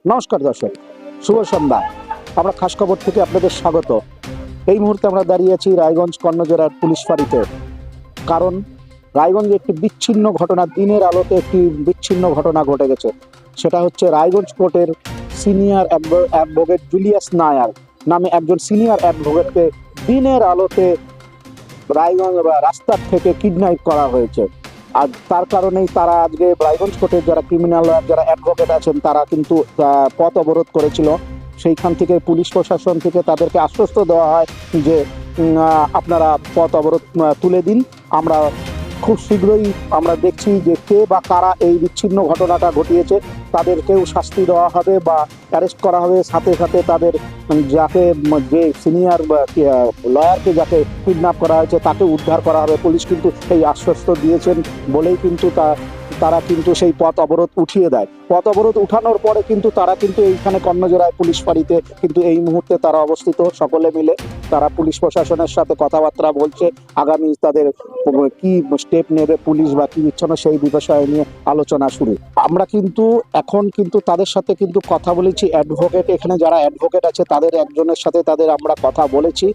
নমস্কার দর্শক, শুভ সন্ধ্যা। আমরা খাস খবর থেকে আপনাদের স্বাগত। এই মুহূর্তে আমরা দাঁড়িয়ে আছি রায়গঞ্জ কর্ণজোড়ার পুলিশ ফাঁড়িতে। কারণ রায়গঞ্জে একটি বিচ্ছিন্ন ঘটনা, দিনের আলোতে একটি বিচ্ছিন্ন ঘটনা ঘটে গেছে। সেটা হচ্ছে রায়গঞ্জ কোর্টের সিনিয়র অ্যাডভোকেট জুলিয়াস নায়ার নামে একজন সিনিয়র অ্যাডভোকেটকে দিনের আলোতে রায়গঞ্জ রাস্তার থেকে কিডন্যাপ করা হয়েছে। আর তার কারণেই তারা আজকে রায়গঞ্জ কোর্টের যারা ক্রিমিনাল লয়ার, যারা অ্যাডভোকেট আছেন, তারা কিন্তু পথ অবরোধ করেছিল। সেইখান থেকে পুলিশ প্রশাসন থেকে তাদেরকে আশ্বস্ত দেওয়া হয় যে আপনারা পথ অবরোধ তুলে দিন। আমরা খুব শীঘ্রই আমরা দেখছি যে কে বা কারা এই বিচ্ছিন্ন ঘটনাটা ঘটিয়েছে তাদেরকেও শাস্তি দেওয়া হবে বা অ্যারেস্ট করা হবে। সাথে সাথে তাদের যাকে যে সিনিয়র লয়ারকে যাকে কিডন্যাপ করা হয়েছে তাকে উদ্ধার করা হবে। পুলিশ কিন্তু এই আশ্বস্ত দিয়েছেন বলেই কিন্তু তারা কিন্তু সেই পথ অবরোধ উঠিয়ে দেয়। পথ অবরোধ উঠানোর পরে কিন্তু তারা কিন্তু এইখানে কর্ণজোড়ায় পুলিশ ফাঁড়িতে কিন্তু এই মুহূর্তে তারা অবস্থিত। সকলে মিলে তারা পুলিশ প্রশাসনের সাথে কথাবার্তা বলছে। আগামী তাদের কি স্টেপ নেবে পুলিশ বা কি ইচ্ছানো সেই বিষয় নিয়ে আলোচনা শুরু। আমরা কিন্তু এখন কিন্তু তাদের সাথে কিন্তু কথা বলেছি। অ্যাডভোকেট, এখানে যারা অ্যাডভোকেট আছে তাদের একজনের সাথে আমরা কথা বলেছি।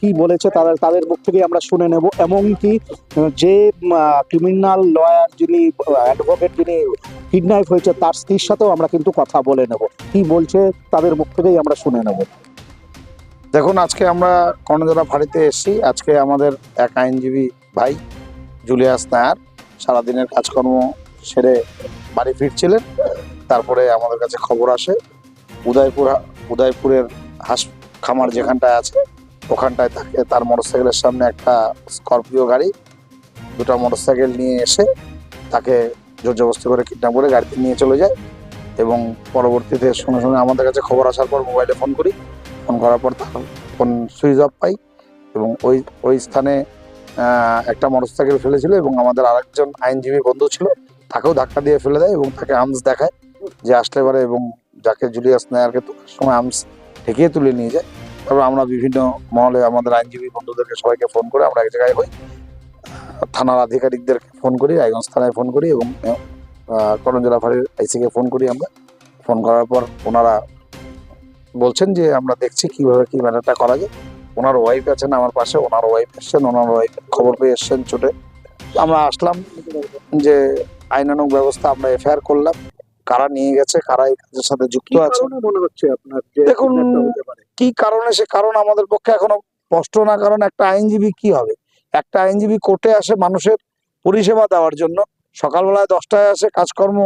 কি বলেছে তাদের মুখ থেকে আমরা শুনে নেব। এমনকি যে ক্রিমিনাল লয়ার যিনি অ্যাডভোকেট যিনি কিডন্যাপ হয়েছে তার স্ত্রীর সাথেও আমরা কিন্তু কথা বলে নেব। কি বলছে তাদের মুখ থেকেই আমরা শুনে নেব। দেখুন, আজকে আমরা কর্ণজোড়া ফাঁড়িতে এসেছি। আজকে আমাদের এক আইনজীবী ভাই জুলিয়াস নায়ার সারাদিনের কাজকর্ম সেরে বাড়ি ফিরছিলেন। তারপরে আমাদের কাছে খবর আসে উদয়পুরের খামার যেখানটায় আছে ওখানটায় তার মোটরসাইকেলের সামনে একটা স্করপিও গাড়ি দুটো মোটরসাইকেল নিয়ে এসে তাকে জোরজবস্তি করে কিডন্যাপ করে গাড়িতে নিয়ে চলে যায়। এবং পরবর্তীতে সঙ্গে সঙ্গে আমাদের কাছে খবর আসার পর মোবাইলে ফোন করি। ফোন করার পর ফোন সুইচ অফ পাই এবং ওই স্থানে একটা মোটরসাইকেল ফেলেছিল এবং আমাদের আরেকজন আইনজীবী বন্ধু ছিল, তাকেও ধাক্কা দিয়ে ফেলে দেয় এবং তাকে আর্মস দেখায় যে আসতে পারে, এবং যাকে জুলিয়াস নায়ারকে তোলার সময় আর্মস ঠেকিয়ে তুলে নিয়ে যায়। তারপর আমরা বিভিন্ন মহলে আমাদের আইনজীবী বন্ধুদেরকে সবাইকে ফোন করে আমরা এক জায়গায় হই। থানার আধিকারিকদেরকে ফোন করি, রায়গঞ্জ থানায় ফোন করি এবং কর্ণজোড়া ফাঁড়ির আইসিকে ফোন করি। আমরা ফোন করার পর ওনারা বলছেন যে আমরা দেখছি কিভাবে কি ম্যাটারটা করা যায়। ওনার ওয়াইফ আছেন আমার পাশে, ওনার ওয়াইফ এসছেন, ওনার ওয়াইফ খবর পেয়ে এসছেন ছুটে। আমরা আসলাম যে আইনানুগ ব্যবস্থা আমরা এফআইআর করলাম। কারা নিয়ে গেছে, কারা এই কাজের সাথে যুক্ত আছে মনে হচ্ছে আপনার দেখুন কি কারণে, সে কারণ আমাদের পক্ষে এখনো স্পষ্ট না। কারণ একটা আইনজীবী কি হবে, একটা আইনজীবী কোর্টে আসে মানুষের পরিষেবা দেওয়ার জন্য। সকালবেলায় 10টায় আসে, কাজকর্ম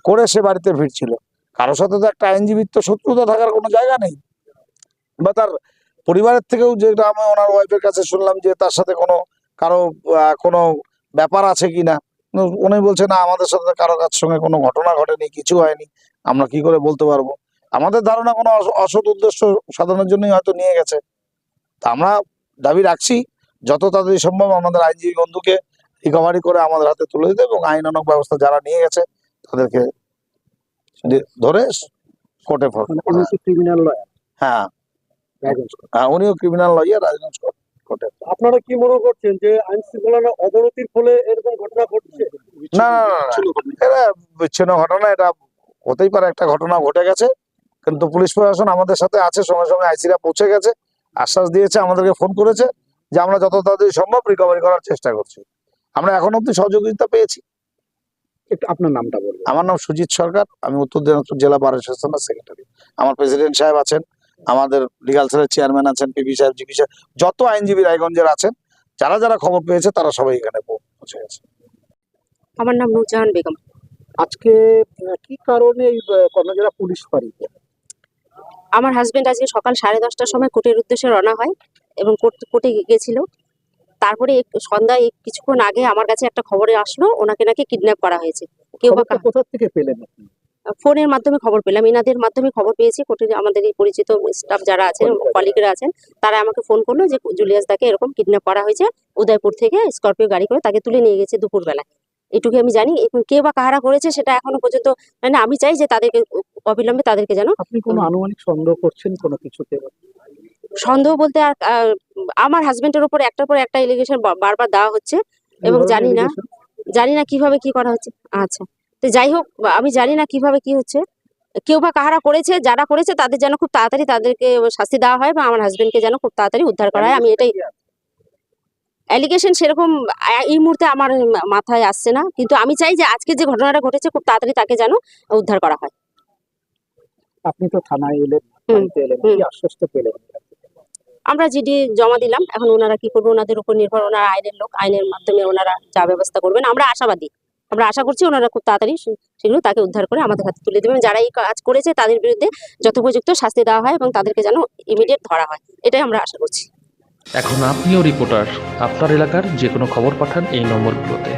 করে সে বাড়িতে ফিরছিল। কারোর সাথে তো একটা আইনজীবীর তো শত্রুতা থাকার কোনো জায়গা নেই। বা তার পরিবারের থেকেও, যেটা আমি ওনার ওয়াইফের কাছে শুনলাম যে তার সাথে কোনো ব্যাপার আছে কিনা, উনি বলছে না, আমাদের সাথে কারো কাছ সঙ্গে কোনো ঘটনা ঘটেনি, কিছু হয়নি। আমরা কি করে বলতে পারবো? আমাদের ধারণা কোনো অসৎ উদ্দেশ্য সাধনের জন্যই হয়তো নিয়ে গেছে। তা আমরা দাবি রাখছি যত তাড়াতাড়ি সম্ভব আমাদের আইনজীবী বন্ধুকে রিকভারি করে আমাদের হাতে তুলে দিতে এবং আইনানুগ ব্যবস্থা যারা নিয়ে গেছে তাদেরকে ধরে কোর্টে ক্রিমিনাল লয়ার। হ্যাঁ, উনিও ক্রিমিনাল লয়ার রাজগঞ্জ কোর্টে। আপনারা কি মনে করছেন যে আইন শৃঙ্খলা অবনতির ফলে এরকম ঘটনা ঘটছে? না, এটা বিচ্ছিন্ন ঘটনা, এটা হতেই পারে, একটা ঘটনা ঘটে গেছে। কিন্তু পুলিশ প্রশাসন আমাদের সাথে আছে, সঙ্গে সঙ্গে আইসিরা পৌঁছে গেছে, আশ্বাস দিয়েছে, আমাদেরকে ফোন করেছে যে আমরা যত তাড়াতাড়ি সম্ভব রিকভারি করার চেষ্টা করছি। আমরা এখন অব্দি সহযোগিতা পেয়েছি। একটু আপনার নামটা বলবেন? আমার নাম সুজিত সরকার, আমি উত্তর দিনাজপুর জেলা বার অ্যাসোসিয়েশনের সেক্রেটারি। আমার প্রেসিডেন্ট সাহেব আছেন, আমাদের লিগাল সেলের চেয়ারম্যান আছেন, পিপি সাহেব, জিপি সাহেব, যত আইনজীবী রায়গঞ্জের আছেন, যারা যারা খবর পেয়েছে তারা সবাই এখানে পৌঁছে গেছে। আমার নাম নূরজাহান বেগম। আজকে কি কারণে এই কর্ণজোড়া পুলিশ ফাঁড়িতে? আমার হাজবেন্ড আজকে সকাল 10:30টার সময় কোর্টের উদ্দেশ্যে রওনা হয় এবং কোর্টে গেছিল। তারপরে সন্ধ্যায় কিছুক্ষণ আগে আমার কাছে একটা খবরে আসলো ওনাকে নাকি কিডন্যাপ করা হয়েছে। কেউ বা কোথা থেকে পেলেন? ফোনের মাধ্যমে খবর পেলাম, এনাদের মাধ্যমে খবর পেয়েছি। কোর্টের আমাদের এই পরিচিত স্টাফ যারা আছেন, কলিগরা আছেন, তারা আমাকে ফোন করলো যে জুলিয়াস দাকে এরকম কিডন্যাপ করা হয়েছে, উদয়পুর থেকে স্করপিও গাড়ি করে তাকে তুলে নিয়ে গেছে দুপুরবেলায়। এটুকু আমি জানি। এবং কে বা কাহারা করেছে সেটা এখনো পর্যন্ত, মানে আমি চাই যে তাদেরকে অবিলম্বে তাদেরকে যেন। আপনি কোনো আনুমানিক সন্দেহ করছেন কোনো কিছুতে? সন্দেহ বলতে আমার হাজবেন্ডের উপর একটার পর একটা এলিগেশন বারবার দেওয়া হচ্ছে এবং জানি না কিভাবে কি করা হচ্ছে। আচ্ছা, তো যাই হোক, আমি জানি না কিভাবে কি হচ্ছে। কেউ বা কাহারা করেছে, যারা করেছে তাদের যেন খুব তাড়াতাড়ি তাদেরকে শাস্তি দেওয়া হয় বা আমার হাজবেন্ডকে যেন খুব তাড়াতাড়ি উদ্ধার করা হয়। আমি এটাই অ্যালিগেশন সেরকম এই মুহূর্তে আমার মাথায় আসছে না, কিন্তু আমি চাই যে আজকে যে ঘটনাটা ঘটেছে খুব তাড়াতাড়ি তাকে যেন উদ্ধার করা হয়। আপনি তো থানায় এলেন, হুম, বাড়িতে এলেন, কি আশ্বস্ত পেলেন? আমরা জিডি জমা দিলাম, এখন ওনারা কি করবে ওনাদের উপর নির্ভর, ওনারা আইনের লোক, আইনের মাধ্যমে ওনারা যা ব্যবস্থা করবেন আমরা আশাবাদী, আমরা আশা করছি ওনারা খুব তাড়াতাড়ি সেগুলো তাকে উদ্ধার করে আমাদের হাতে তুলে দেবেন। যারা এই কাজ করেছে তাদের বিরুদ্ধে যথোপযুক্ত শাস্তি দেওয়া হয় এবং তাদেরকে যেন ইমিডিয়েট ধরা হয়, এটাই আমরা আশা করছি। এখন আপনিও রিপোর্টার, আপনার এলাকার যে কোনো খবর পাঠান এই নম্বরগুলোতে।